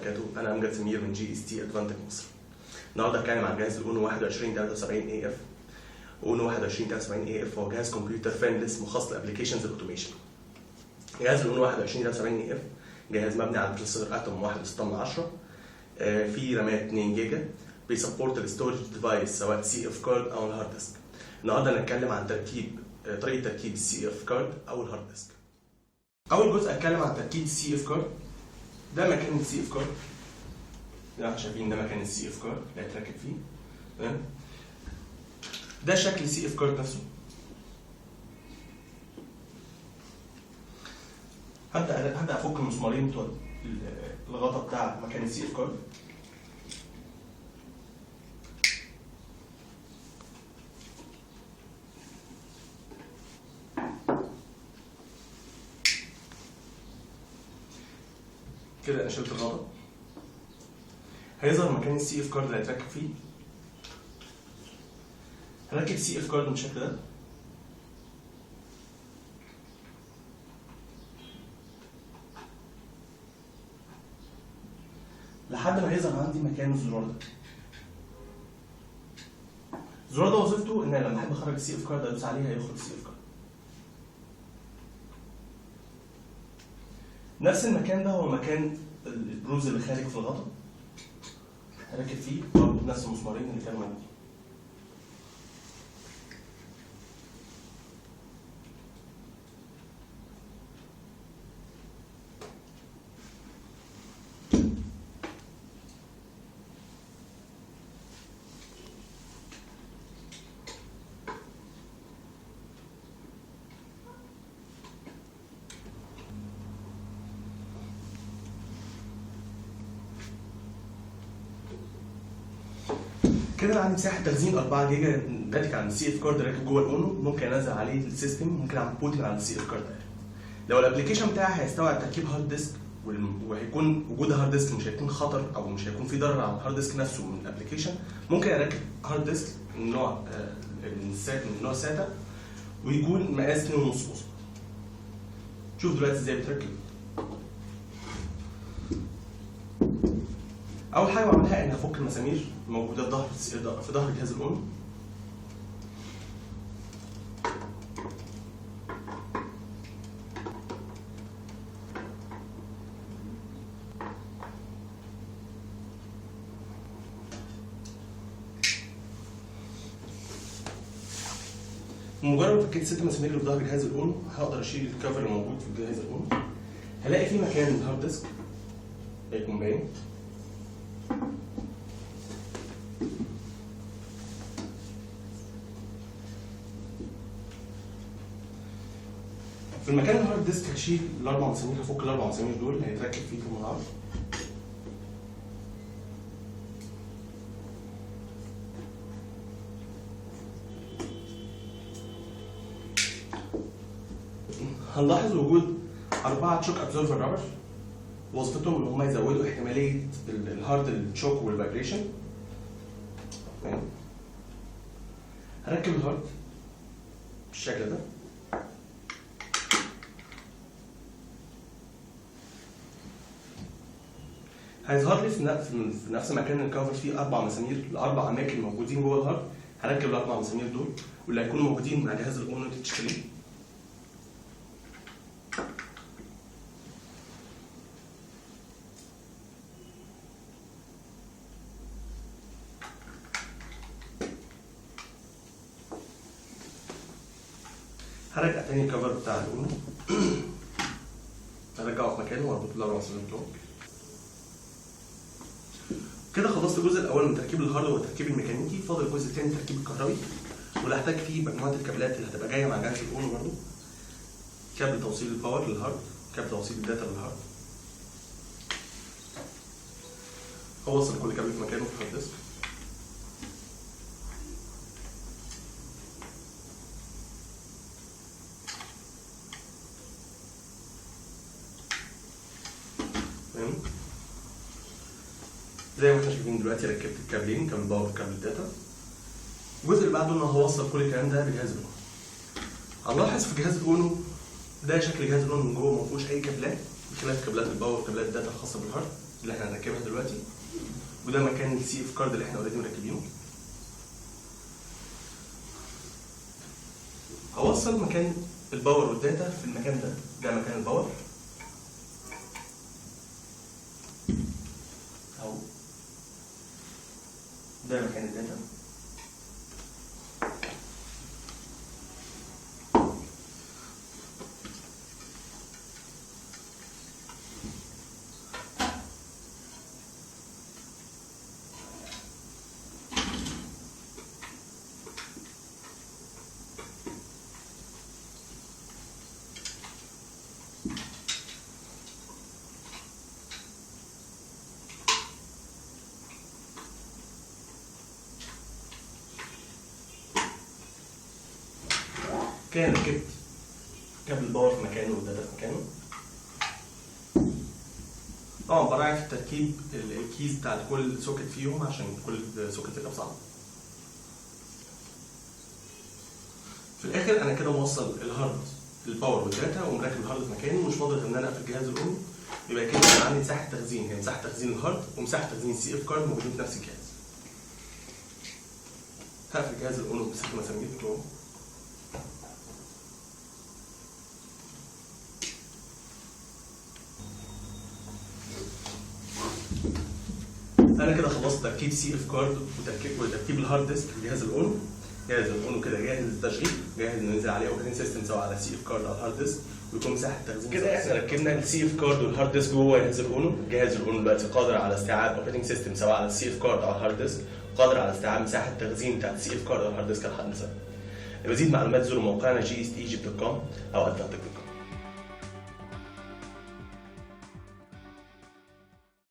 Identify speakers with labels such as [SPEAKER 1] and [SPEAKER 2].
[SPEAKER 1] وبركاته. انا امجد سمير من GST ادفانتك مصر. النهارده هتكلم عن جهاز الاونو 2173AF. اونو 2173AF هو جهاز كمبيوتر فريندلس مخصص لابلكيشنز الاوتوميشن. جهاز الاونو 2173AF جهاز مبني على بروسيسور اتوم 1.6، فيه رامات 2 جيجا، بيسبورت الستورج ديفايس سواء CF كارد او الهارد ديسك. النهارده هنتكلم عن طريقه تركيب CF كارد او الهارد ديسك. اول جزء هتكلم عن تركيب CF كارد. ده مكان الCF كارد، ده شايفين ده مكان الCF كارد اللي هيتركب فيه. تمام، ده شكل CF كارد نفسه. هبدا افك المسمارين بتوع الغطا بتاع مكان الCF كارد. كده انا شلت الغطا. هيظهر مكان الCF كارد اللي هيتركب فيه. هركب CF كارد بالشكل ده. لحد ما هيظهر عندي مكان الزرار ده. الزرار ده وظيفته ان لما احب اخرج الCF كارد ادوس عليه هيخرج الCF كارد. نفس المكان ده هو مكان البروز اللي خارج في الغطا. هركب فيه برضه بنفس المسمارين اللي كانوا موجودين. كده عندي مساحه تخزين 4 جيجا ناتج عن الCF كارد راكب جوه الاونو. ممكن انزل عليه السيستم، ممكن اعمل بوت من على الCF كارد. لو الابلكيشن بتاعي هيستوعب تركيب هارد ديسك وهيكون وجود هارد ديسك مش هيكون خطر او مش هيكون في ضرر على الهارد ديسك نفسه من الابلكيشن، ممكن اركب هارد ديسك من نوع ساتا ويكون مقاس 2.5 بوصه. شوف دلوقتي ازاي بتركب. اول حاجه بعملها اني افك المسامير موجوده في ظهر جهاز الاونو. مجرد ما فكيت 6 مسامير اللي في ظهر جهاز الاونو هقدر اشيل الكفر الموجود في جهاز الاونو. هلاقي فيه مكان الهارد ديسك هيكون باين. في المكان الهارد ديسك هشيل الاربع مسامير، هفك الاربع مسامير دول هيتركب فيه المنعرض. هنلاحظ وجود 4 تشوك ابزورفر رابر، وظيفتهم ان هم يزودوا احتماليه الهارد التشوك والفايبريشن. هركب الهارد بالشكل ده. هيظهر لي في نفس مكان الكفر فيه 4 مسامير، ال4 اماكن موجودين جوه الهارد. هركب ال4 مسامير دول واللي هيكونوا موجودين مع جهاز الاونو تاتش سكرين. هرجع تاني الكفر بتاع الاونو، هرجعه في مكانه واربط ال4 مسامير بتوعه. كده خلصت الجزء الاول من تركيب الهارد والتركيب الميكانيكي. فاضل الجزء الثاني التركيب الكهربي، واللي هحتاج فيه مجموعه الكابلات اللي هتبقى جايه مع جهاز الاونو برضه. كابل توصيل الباور للهارد، كابل توصيل الداتا للهارد. هوصل كل كابل في مكانه في الهارد ديسك. تمام، زي ما احنا شايفين دلوقتي ركبت الكابلين، كابل باور وكابل الداتا. الجزء اللي بعده ان انا هوصل كل الكلام ده بجهاز الاونو. هنلاحظ في جهاز الاونو ده شكل جهاز الاونو من جوه ما فيهوش اي كابلات بخلاف كابلات الباور وكابلات الداتا الخاصه بالهارد. اللي احنا هنركبها دلوقتي، وده مكان السي اف كارد اللي احنا اوريدي مركبينه. هوصل مكان الباور والداتا في المكان ده، ده مكان الباور اهو، ده مكان الداتا. كده ركبت كابل الباور في مكانه والداتا في مكانه. طبعا براعي في التركيب الكيز بتاعت كل سوكت فيهم عشان كل سوكت تبقى صعب. في الاخر انا كده موصل الهارد الباور والداتا ومركب الهارد في مكانه، ومش فاضل ان انا اقفل الجهاز الام. يبقى كده انا عندي مساحه تخزين، هي مساحه تخزين الهارد ومساحه تخزين السي اف كارد موجودين في نفس الجهاز. هقفل الجهاز الام بست مسامير بتوعه. انا كده خلصت تركيب سي اف كارد وتركيب الهارد ديسك في جهاز الاون. جهاز الاون كده جاهز للتشغيل، جاهز انه ينزل عليه اوبريتنج سيستم سواء على السي اف كارد او الهارد ديسك، ويكون مساحه تخزين. كده احنا ركبنا السي اف كارد والهارد ديسك جوه جهاز الاون. جهاز الاون دلوقتي قادر على استيعاب اوبريتنج سيستم سواء على السي اف كارد او الهارد ديسك، قادر على استيعاب مساحه التخزين بتاعت السي اف كارد او الهارد ديسك لحد مثلا. لمزيد معلومات زوروا موقعنا gstegypt.com او advantech.com.